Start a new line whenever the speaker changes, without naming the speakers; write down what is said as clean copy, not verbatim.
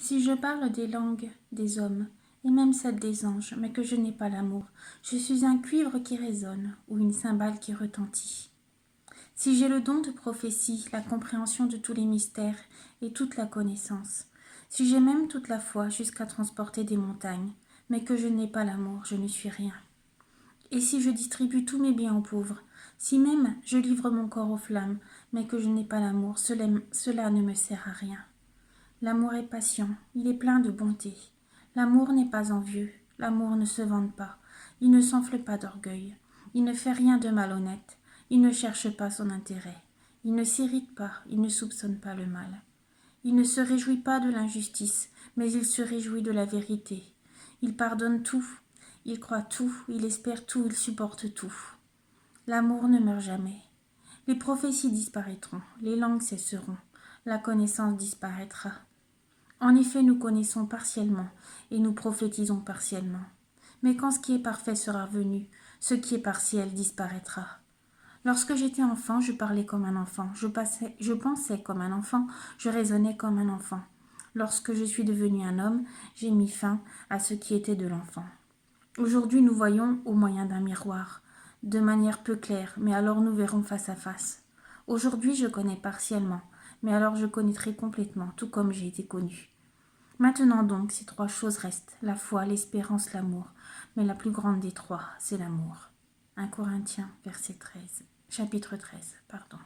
Si je parle des langues des hommes, et même celles des anges, mais que je n'ai pas l'amour, je suis un cuivre qui résonne, ou une cymbale qui retentit. Si j'ai le don de prophétie, la compréhension de tous les mystères et toute la connaissance, si j'ai même toute la foi jusqu'à transporter des montagnes, mais que je n'ai pas l'amour, je ne suis rien. Et si je distribue tous mes biens aux pauvres, si même je livre mon corps aux flammes, mais que je n'ai pas l'amour, cela ne me sert à rien. L'amour est patient, il est plein de bonté. L'amour n'est pas envieux, l'amour ne se vante pas, il ne s'enfle pas d'orgueil, il ne fait rien de malhonnête, il ne cherche pas son intérêt, il ne s'irrite pas, il ne soupçonne pas le mal. Il ne se réjouit pas de l'injustice, mais il se réjouit de la vérité. Il pardonne tout, il croit tout, il espère tout, il supporte tout. L'amour ne meurt jamais. Les prophéties disparaîtront, les langues cesseront, la connaissance disparaîtra. En effet, nous connaissons partiellement et nous prophétisons partiellement. Mais quand ce qui est parfait sera venu, ce qui est partiel disparaîtra. Lorsque j'étais enfant, je parlais comme un enfant, je pensais comme un enfant, je raisonnais comme un enfant. Lorsque je suis devenu un homme, j'ai mis fin à ce qui était de l'enfant. Aujourd'hui, nous voyons au moyen d'un miroir, de manière peu claire, mais alors nous verrons face à face. Aujourd'hui, je connais partiellement, mais alors je connaîtrai complètement, tout comme j'ai été connu. Maintenant donc, ces trois choses restent, la foi, l'espérance, l'amour. Mais la plus grande des trois, c'est l'amour. 1 Corinthiens, chapitre 13, pardon.